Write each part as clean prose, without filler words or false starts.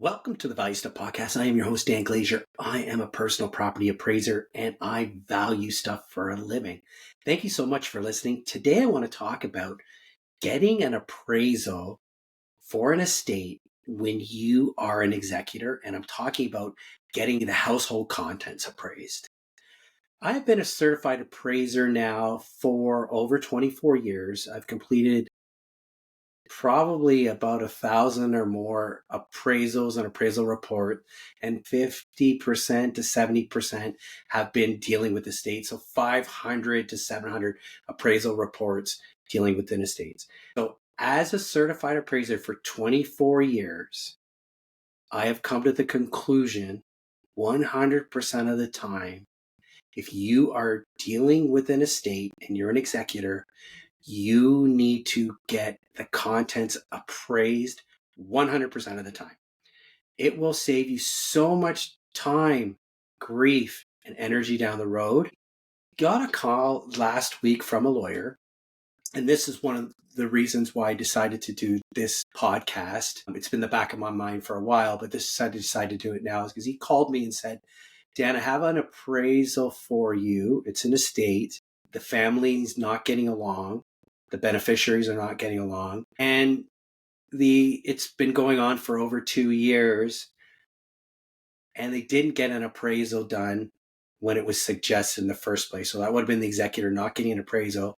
Welcome to the Value Stuff Podcast. I am your host, Dan Glazier. I am a personal property appraiser and I value stuff for a living. Thank you so much for listening. Today, I want to talk about getting an appraisal for an estate when you are an executor. And I'm talking about getting the household contents appraised. I've been a certified appraiser now for over 24 years. I've completed probably about 1,000 or more appraisals and appraisal report, and 50% to 70% have been dealing with estates. So 500 to 700 appraisal reports dealing with estates. So as a certified appraiser for 24 years, I have come to the conclusion 100% of the time, if you are dealing with an estate and you're an executor, you need to get the contents appraised 100% of the time. It will save you so much time, grief, and energy down the road. Got a call last week from a lawyer, and this is one of the reasons why I decided to do this podcast. It's been in the back of my mind for a while, but I decided to do it now is because he called me and said, Dan, I have an appraisal for you. It's an estate. The family's not getting along. The beneficiaries are not getting along. And it's been going on for over 2 years. And they didn't get an appraisal done when it was suggested in the first place. So that would have been the executor not getting an appraisal.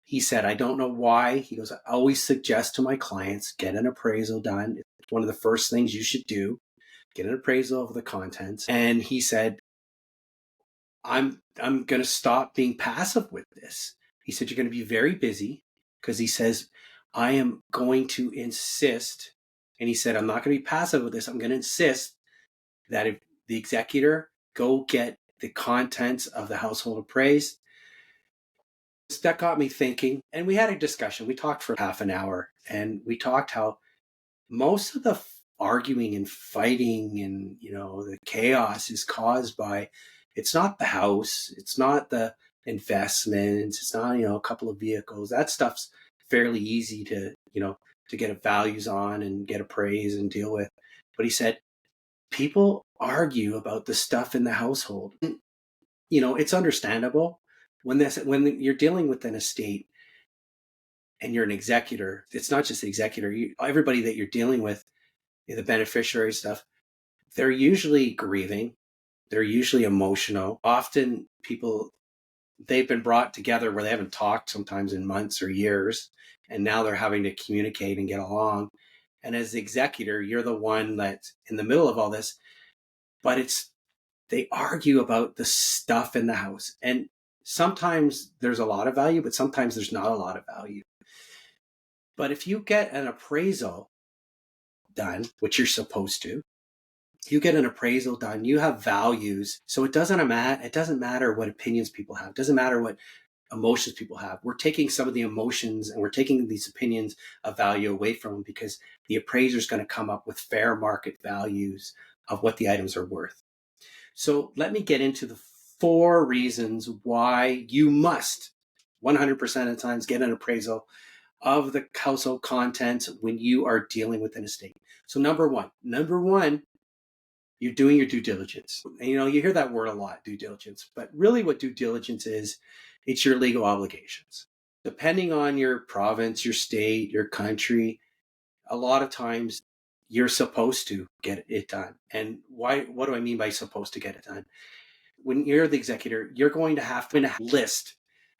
He said, I don't know why. He goes, I always suggest to my clients, get an appraisal done. It's one of the first things you should do. Get an appraisal of the contents. And he said, I'm going to stop being passive with this. He said, you're going to be very busy, because he says, I am going to insist. And he said, I'm not going to be passive with this. I'm going to insist that if the executor go get the contents of the household appraised. That got me thinking. And we had a discussion. We talked for half an hour, and we talked how most of the arguing and fighting and, the chaos is caused by, it's not the house, it's not the investments, it's not, a couple of vehicles. That stuff's fairly easy to get values on and get appraised and deal with. But he said, people argue about the stuff in the household. It's understandable when you're dealing with an estate and you're an executor. It's not just the executor. Everybody that you're dealing with, the beneficiary stuff, they're usually grieving. They're usually emotional. Often they've been brought together where they haven't talked sometimes in months or years, and now they're having to communicate and get along. And as the executor, you're the one that's in the middle of all this, but they argue about the stuff in the house. And sometimes there's a lot of value, but sometimes there's not a lot of value. But if you get an appraisal done, which you're supposed to, you get an appraisal done, you have values. So it doesn't matter what opinions people have. It doesn't matter what emotions people have. We're taking some of the emotions and we're taking these opinions of value away from them, because the appraiser is going to come up with fair market values of what the items are worth. So let me get into the 4 reasons why you must 100% of the times get an appraisal of the household contents when you are dealing with an estate. So number one, you're doing your due diligence. And, you hear that word a lot, due diligence, but really what due diligence is, it's your legal obligations. Depending on your province, your state, your country, a lot of times you're supposed to get it done. And what do I mean by supposed to get it done? When you're the executor, you're going to have to list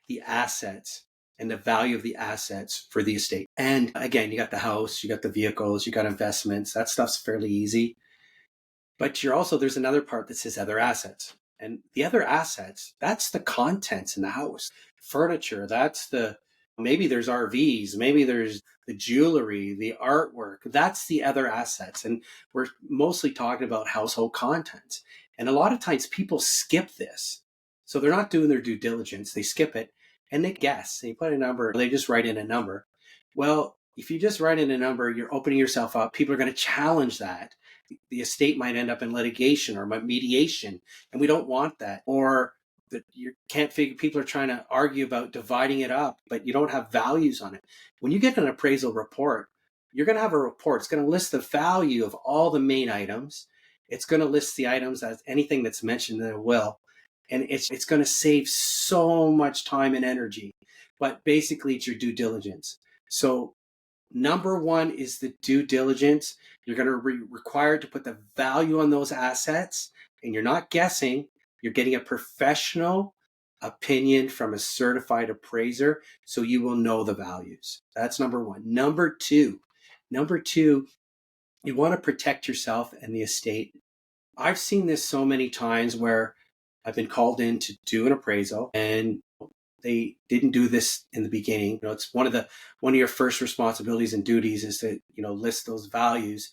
the assets and the value of the assets for the estate. And again, you got the house, you got the vehicles, you got investments. That stuff's fairly easy. But there's another part that says other assets. And the other assets, that's the contents in the house. Furniture, maybe there's RVs, maybe there's the jewelry, the artwork. That's the other assets. And we're mostly talking about household contents. And a lot of times people skip this. So they're not doing their due diligence. They skip it and they guess. They put a number, they just write in a number. Well, if you just write in a number, you're opening yourself up. People are going to challenge that. The estate might end up in litigation or mediation, and we don't want that. Or that you can't figure, people are trying to argue about dividing it up, but you don't have values on it. When you get an appraisal report, you're going to have a report. It's going to list the value of all the main items. It's going to list the items as anything that's mentioned in the will. And it's going to save so much time and energy. But basically, it's your due diligence. So number one is the due diligence. You're going to be required to put the value on those assets, and you're not guessing. You're getting a professional opinion from a certified appraiser, so you will know the values. That's number one. Number two, you want to protect yourself and the estate. I've seen this so many times where I've been called in to do an appraisal and they didn't do this in the beginning. It's one of your first responsibilities and duties is to, list those values.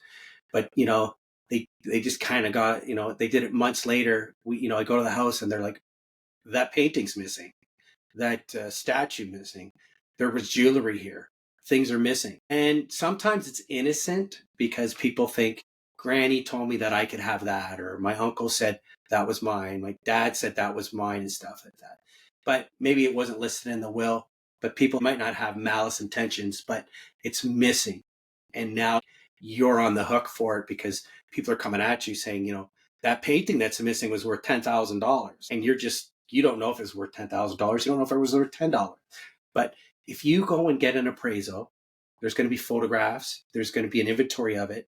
But, they just kind of got, they did it months later. I go to the house and they're like, that painting's missing, that statue missing. There was jewelry here. Things are missing. And sometimes it's innocent because people think, Granny told me that I could have that, or my uncle said that was mine. My dad said that was mine and stuff like that. But maybe it wasn't listed in the will, but people might not have malice intentions, but it's missing. And now you're on the hook for it because people are coming at you saying, that painting that's missing was worth $10,000. And you don't know if it's worth $10,000. You don't know if it was worth $10. But if you go and get an appraisal, there's going to be photographs, there's going to be an inventory of it.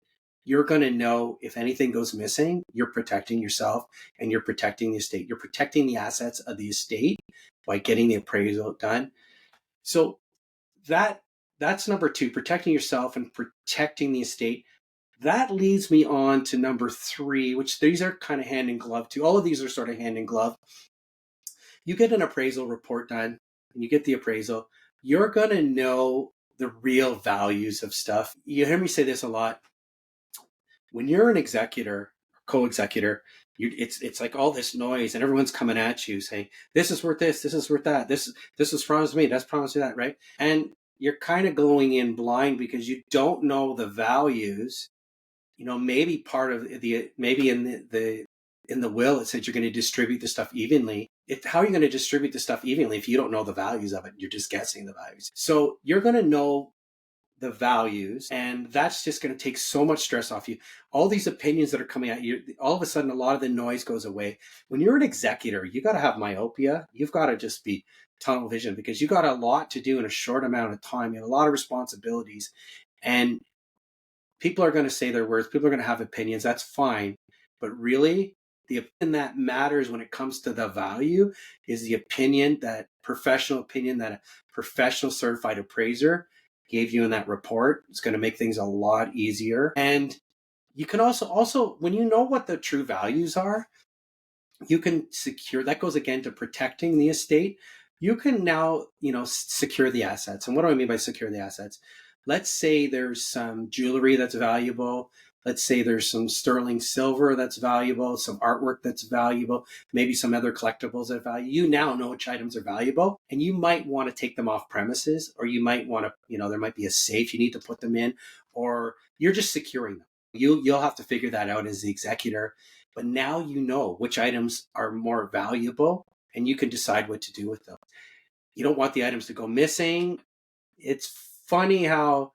You're going to know if anything goes missing, you're protecting yourself and you're protecting the estate. You're protecting the assets of the estate by getting the appraisal done. So that's number two, protecting yourself and protecting the estate. That leads me on to number three, which these are kind of hand in glove too. All of these are sort of hand in glove. You get an appraisal report done and you get the appraisal. You're going to know the real values of stuff. You hear me say this a lot. When you're an executor, co-executor, it's like all this noise and everyone's coming at you saying, this is worth this is worth that, this was promised me, that's promised me that, right? And you're kind of going in blind because you don't know the values. Maybe part of maybe in the will it said you're going to distribute the stuff evenly. How are you going to distribute the stuff evenly if you don't know the values of it? You're just guessing the values. So you're going to know the values, and that's just going to take so much stress off you. All these opinions that are coming at you, all of a sudden a lot of the noise goes away. When you're an executor, you got to have myopia. You've got to just be tunnel vision because you got a lot to do in a short amount of time. You have a lot of responsibilities, and people are going to say their words. People are going to have opinions. That's fine. But really, the opinion that matters when it comes to the value is the opinion, that professional opinion that a professional certified appraiser gave you in that report. It's going to make things a lot easier. And you can also, when you know what the true values are, you can secure, that goes again to protecting the estate. You can now, secure the assets. And what do I mean by secure the assets? Let's say there's some jewelry that's valuable. Let's say there's some sterling silver that's valuable, some artwork that's valuable, maybe some other collectibles that value. You now know which items are valuable, and you might want to take them off premises, or you might want to, there might be a safe you need to put them in, or you're just securing them. You'll have to figure that out as the executor. But now you know which items are more valuable, and you can decide what to do with them. You don't want the items to go missing. It's funny how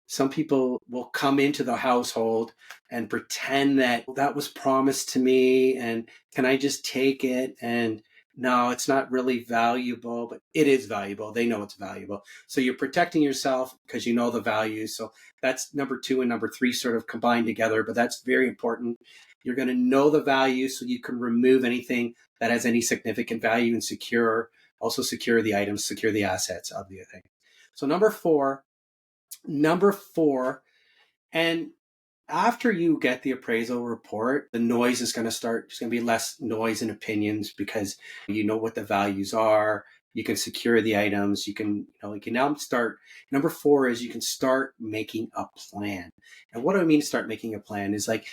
some people will come into the household and pretend that was promised to me and can I just take it? And no, it's not really valuable, but it is valuable. They know it's valuable. So you're protecting yourself because you know the value. So that's number two and number three sort of combined together, but that's very important. You're going to know the value so you can remove anything that has any significant value and secure the items, secure the assets of the thing. So number four, and after you get the appraisal report, the noise is going to start. There's going to be less noise and opinions because you know what the values are. You can secure the items. You can now start. Number four is you can start making a plan. And what do I mean start making a plan is like,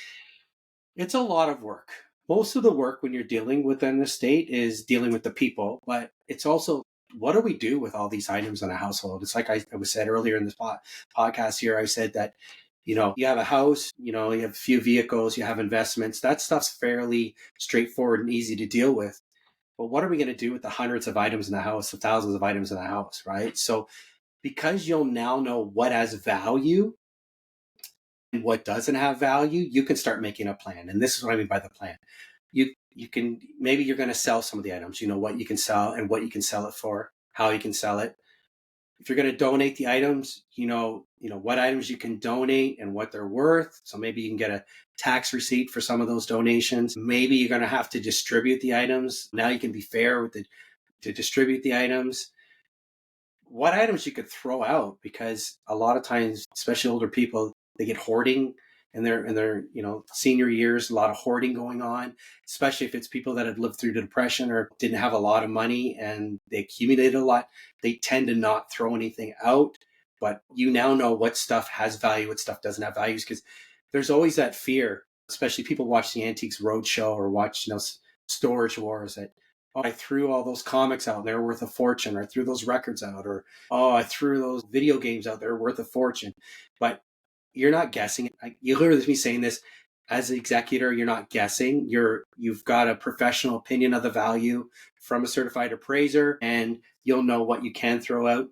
it's a lot of work. Most of the work when you're dealing with an estate is dealing with the people, but it's also, what do we do with all these items in a household? It's like I was said earlier in this podcast here, I said that, you have a house, you have a few vehicles, you have investments. That stuff's fairly straightforward and easy to deal with. But what are we going to do with the hundreds of items in the house, the thousands of items in the house, right? So Because you'll now know what has value and what doesn't have value, you can start making a plan. And this is what I mean by the plan. You can, maybe you're going to sell some of the items. You know what you can sell and what you can sell it for, how you can sell it. If you're going to donate the items, you know what items you can donate and what they're worth. So maybe you can get a tax receipt for some of those donations. Maybe you're going to have to distribute the items. Now you can be fair with to distribute the items. What items you could throw out, because a lot of times, especially older people, they get hoarding in their senior years. A lot of hoarding going on, especially if it's people that had lived through the depression or didn't have a lot of money and they accumulated a lot. They tend to not throw anything out, but you now know what stuff has value, what stuff doesn't have values, because there's always that fear, especially people watch the Antiques Roadshow or watch Storage Wars, that, oh, I threw all those comics out, they're worth a fortune, or I threw those records out, or, oh, I threw those video games out, they're worth a fortune. But you're not guessing. You hear me saying this as an executor, you're not guessing. You've got a professional opinion of the value from a certified appraiser, and you'll know what you can throw out.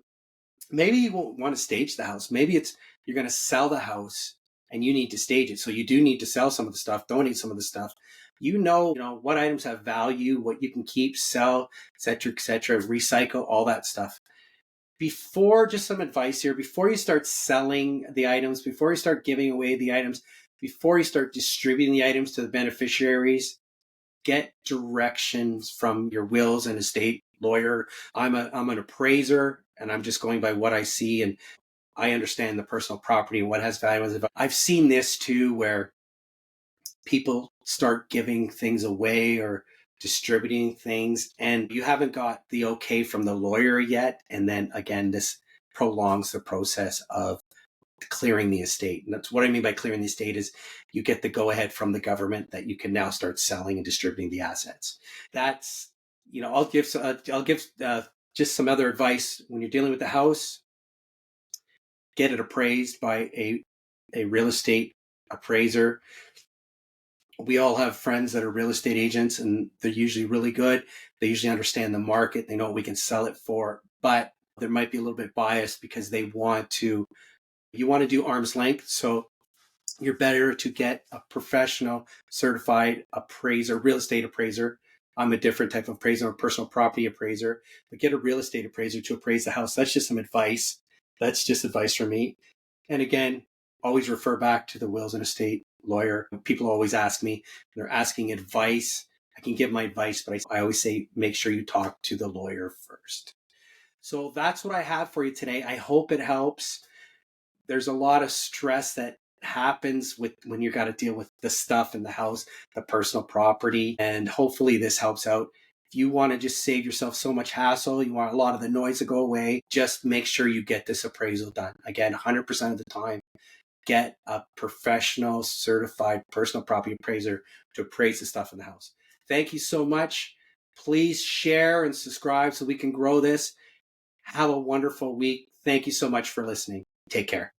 Maybe you won't want to stage the house. Maybe you're going to sell the house and you need to stage it. So you do need to sell some of the stuff, donate some of the stuff. You know what items have value, what you can keep, sell, et cetera, recycle, all that stuff. Before, just some advice here, before you start selling the items, before you start giving away the items, before you start distributing the items to the beneficiaries, get directions from your wills and estate lawyer. I'm an appraiser, and I'm just going by what I see, and I understand the personal property and what has value. I've seen this too, where people start giving things away or distributing things, and you haven't got the okay from the lawyer yet. And then again, this prolongs the process of clearing the estate. And that's what I mean by clearing the estate, is you get the go ahead from the government that you can now start selling and distributing the assets. That's, I'll give just some other advice. When you're dealing with the house, get it appraised by a real estate appraiser. We all have friends that are real estate agents, and they're usually really good. They usually understand the market. They know what we can sell it for, but there might be a little bit biased because you want to do arm's length. So you're better to get a professional certified appraiser, real estate appraiser. I'm a different type of appraiser, a personal property appraiser, but get a real estate appraiser to appraise the house. That's just some advice. That's just advice from me. And again, always refer back to the wills and estate lawyer. People always ask me, they're asking advice. I can give my advice, but I always say, make sure you talk to the lawyer first. So that's what I have for you today. I hope it helps. There's a lot of stress that happens when you got to deal with the stuff in the house, the personal property, and hopefully this helps out. If you want to just save yourself so much hassle, you want a lot of the noise to go away, just make sure you get this appraisal done. Again, 100% of the time, get a professional certified personal property appraiser to appraise the stuff in the house. Thank you so much. Please share and subscribe so we can grow this. Have a wonderful week. Thank you so much for listening. Take care.